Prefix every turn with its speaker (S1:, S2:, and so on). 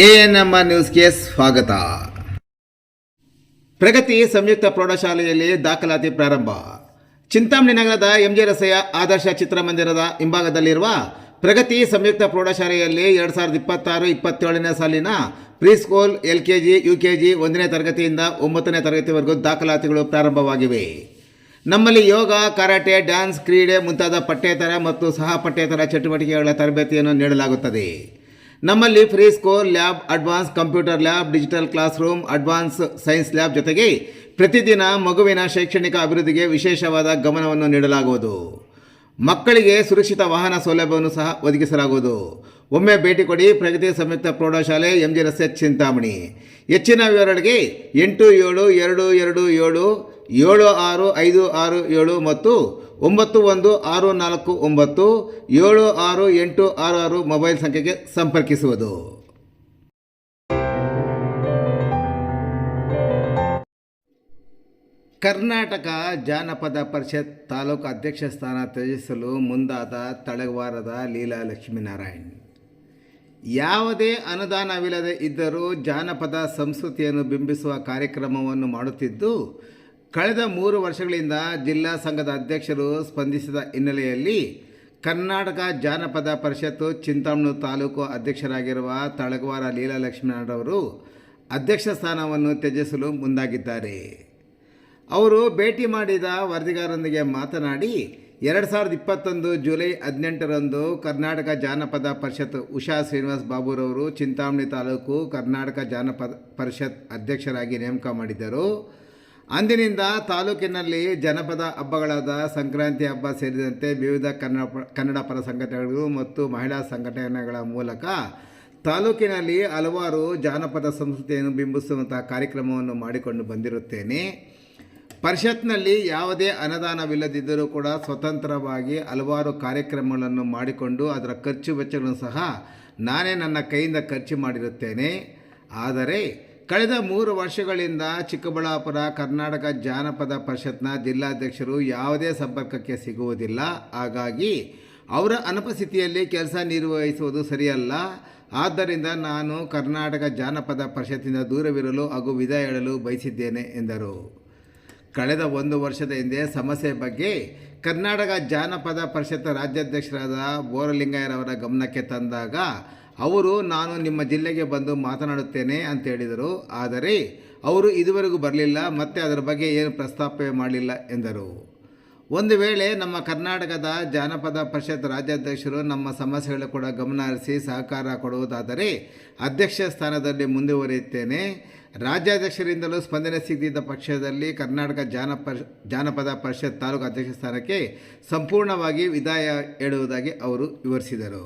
S1: ANM ನ್ಯೂಸ್ಗೆ ಸ್ವಾಗತ. ಪ್ರಗತಿ ಸಂಯುಕ್ತ ಪ್ರೌಢಶಾಲೆಯಲ್ಲಿ ದಾಖಲಾತಿ ಪ್ರಾರಂಭ. ಚಿಂತಾಮಣಿ ನಗರದ ಎಂಜಿ ರಸ್ತೆಯ ಆದರ್ಶ ಚಿತ್ರಮಂದಿರದ ಹಿಂಭಾಗದಲ್ಲಿರುವ ಪ್ರಗತಿ ಸಂಯುಕ್ತ ಪ್ರೌಢಶಾಲೆಯಲ್ಲಿ 2026-27ನೇ ಸಾಲಿನ ಪ್ರೀಸ್ಕೂಲ್, LKG, UKG 1ನೇ ತರಗತಿಯಿಂದ 9ನೇ ತರಗತಿವರೆಗೂ ದಾಖಲಾತಿಗಳು ಪ್ರಾರಂಭವಾಗಿವೆ. ನಮ್ಮಲ್ಲಿ ಯೋಗ, ಕರಾಟೆ, ಡ್ಯಾನ್ಸ್, ಕ್ರೀಡೆ ಮುಂತಾದ ಪಠ್ಯೇತರ ಮತ್ತು ಸಹ ಪಠ್ಯೇತರ ಚಟುವಟಿಕೆಗಳ ತರಬೇತಿಯನ್ನು ನೀಡಲಾಗುತ್ತದೆ. ನಮ್ಮಲ್ಲಿ free school, lab, advance computer lab, digital class room, advance science lab ಜೊತೆಗೆ ಪ್ರತಿದಿನ ಮಗುವಿನ ಶೈಕ್ಷಣಿಕ ಅಭಿವೃದ್ಧಿಗೆ ವಿಶೇಷವಾದ ಗಮನವನ್ನು ನೀಡಲಾಗುವುದು. ಮಕ್ಕಳಿಗೆ ಸುರಕ್ಷಿತ ವಾಹನ ಸೌಲಭ್ಯವನ್ನು ಸಹ ಒದಗಿಸಲಾಗುವುದು. ಒಮ್ಮೆ ಭೇಟಿ ಕೊಡಿ. ಪ್ರಗತಿ ಸಂಯುಕ್ತ ಪ್ರೌಢಶಾಲೆ, MG ರಸ್ತೆ, ಚಿಂತಾಮಣಿ. ಹೆಚ್ಚಿನ ವಿವರಗಳಿಗೆ 8776576567 ಮತ್ತು 9164976866 ಮೊಬೈಲ್ ಸಂಖ್ಯೆಗೆ ಸಂಪರ್ಕಿಸುವುದು. ಕರ್ನಾಟಕ ಜಾನಪದ ಪರಿಷತ್ ತಾಲೂಕು ಅಧ್ಯಕ್ಷ ಸ್ಥಾನ ತ್ಯಜಿಸಲು ಮುಂದಾದ ತಳವಾರದ ಲೀಲಾ ಲಕ್ಷ್ಮೀನಾರಾಯಣ್. ಯಾವುದೇ ಅನುದಾನವಿಲ್ಲದೆ ಇದ್ದರೂ ಜಾನಪದ ಸಂಸ್ಕೃತಿಯನ್ನು ಬಿಂಬಿಸುವ ಕಾರ್ಯಕ್ರಮವನ್ನು ಮಾಡುತ್ತಿದ್ದು, ಕಳೆದ 3 ವರ್ಷಗಳಿಂದ ಜಿಲ್ಲಾ ಸಂಘದ ಅಧ್ಯಕ್ಷರು ಸ್ಪಂದಿಸಿದ ಹಿನ್ನೆಲೆಯಲ್ಲಿ ಕರ್ನಾಟಕ ಜಾನಪದ ಪರಿಷತ್ತು ಚಿಂತಾಮಣಿ ತಾಲೂಕು ಅಧ್ಯಕ್ಷರಾಗಿರುವ ತಳವಾರ ಲೀಲಾ ಲಕ್ಷ್ಮೀನಾರಾಯಣ್ ಅವರು ಅಧ್ಯಕ್ಷ ಸ್ಥಾನವನ್ನು ತ್ಯಜಿಸಲು ಮುಂದಾಗಿದ್ದಾರೆ. ಅವರು ಭೇಟಿ ಮಾಡಿದ ವರದಿಗಾರರೊಂದಿಗೆ ಮಾತನಾಡಿ 2021 ಜುಲೈ 18ರಂದು ಕರ್ನಾಟಕ ಜಾನಪದ ಪರಿಷತ್ ಉಷಾ ಶ್ರೀನಿವಾಸ್ ಬಾಬುರವರು ಚಿಂತಾಮಣಿ ತಾಲೂಕು ಕರ್ನಾಟಕ ಜಾನಪದ ಪರಿಷತ್ ಅಧ್ಯಕ್ಷರಾಗಿ ನೇಮಕ ಮಾಡಿದ್ದರು. ಅಂದಿನಿಂದ ತಾಲೂಕಿನಲ್ಲಿ ಜನಪದ ಹಬ್ಬಗಳಾದ ಸಂಕ್ರಾಂತಿ ಹಬ್ಬ ಸೇರಿದಂತೆ ವಿವಿಧ ಕನ್ನಡ ಪರ ಸಂಘಟನೆಗಳು ಮತ್ತು ಮಹಿಳಾ ಸಂಘಟನೆಗಳ ಮೂಲಕ ತಾಲೂಕಿನಲ್ಲಿ ಹಲವಾರು ಜಾನಪದ ಸಂಸ್ಕೃತಿಯನ್ನು ಬಿಂಬಿಸುವಂತಹ ಕಾರ್ಯಕ್ರಮವನ್ನು ಮಾಡಿಕೊಂಡು ಬಂದಿರುತ್ತೇನೆ. ಪರಿಷತ್ನಲ್ಲಿ ಯಾವುದೇ ಅನುದಾನವಿಲ್ಲದಿದ್ದರೂ ಕೂಡ ಸ್ವತಂತ್ರವಾಗಿ ಹಲವಾರು ಕಾರ್ಯಕ್ರಮಗಳನ್ನು ಮಾಡಿಕೊಂಡು ಅದರ ಖರ್ಚು ವೆಚ್ಚಗಳನ್ನು ಸಹ ನಾನೇ ನನ್ನ ಕೈಯಿಂದ ಖರ್ಚು ಮಾಡಿರುತ್ತೇನೆ. ಆದರೆ ಕಳೆದ 3 ವರ್ಷಗಳಿಂದ ಚಿಕ್ಕಬಳ್ಳಾಪುರ ಕರ್ನಾಟಕ ಜಾನಪದ ಪರಿಷತ್ನ ಜಿಲ್ಲಾಧ್ಯಕ್ಷರು ಯಾವುದೇ ಸಂಪರ್ಕಕ್ಕೆ ಸಿಗುವುದಿಲ್ಲ. ಹಾಗಾಗಿ ಅವರ ಅನುಪಸ್ಥಿತಿಯಲ್ಲಿ ಕೆಲಸ ನಿರ್ವಹಿಸುವುದು ಸರಿಯಲ್ಲ. ಆದ್ದರಿಂದ ನಾನು ಕರ್ನಾಟಕ ಜಾನಪದ ಪರಿಷತ್ತಿನಿಂದ ದೂರವಿರಲು ಹಾಗೂ ವಿದಾಯ ಹೇಳಲು ಬಯಸಿದ್ದೇನೆ ಎಂದರು. ಕಳೆದ 1 ವರ್ಷದ ಹಿಂದೆ ಸಮಸ್ಯೆ ಬಗ್ಗೆ ಕರ್ನಾಟಕ ಜಾನಪದ ಪರಿಷತ್ ರಾಜ್ಯಾಧ್ಯಕ್ಷರಾದ ಬೋರಲಿಂಗಯ್ಯರವರ ಗಮನಕ್ಕೆ ತಂದಾಗ ಅವರು ನಾನು ನಿಮ್ಮ ಜಿಲ್ಲೆಗೆ ಬಂದು ಮಾತನಾಡುತ್ತೇನೆ ಅಂತ ಹೇಳಿದರು. ಆದರೆ ಅವರು ಇದುವರೆಗೂ ಬರಲಿಲ್ಲ, ಮತ್ತೆ ಅದರ ಬಗ್ಗೆ ಏನು ಪ್ರಸ್ತಾಪವೇ ಮಾಡಲಿಲ್ಲ ಎಂದರು. ಒಂದು ವೇಳೆ ನಮ್ಮ ಕರ್ನಾಟಕದ ಜಾನಪದ ಪರಿಷತ್ ರಾಜ್ಯಾಧ್ಯಕ್ಷರು ನಮ್ಮ ಸಮಸ್ಯೆಗಳು ಕೂಡ ಗಮನ ಹರಿಸಿ ಸಹಕಾರ ಕೊಡುವುದಾದರೆ ಅಧ್ಯಕ್ಷ ಸ್ಥಾನದಲ್ಲಿ ಮುಂದುವರಿಯುತ್ತೇನೆ. ರಾಜ್ಯಾಧ್ಯಕ್ಷರಿಂದಲೂ ಸ್ಪಂದನೆ ಸಿಗದಿದ್ದ ಪಕ್ಷದಲ್ಲಿ ಕರ್ನಾಟಕ ಜಾನಪದ ಪರಿಷತ್ ತಾಲೂಕು ಅಧ್ಯಕ್ಷ ಸ್ಥಾನಕ್ಕೆ ಸಂಪೂರ್ಣವಾಗಿ ವಿದಾಯ ಹೇಳುವುದಾಗಿ ಅವರು ವಿವರಿಸಿದರು.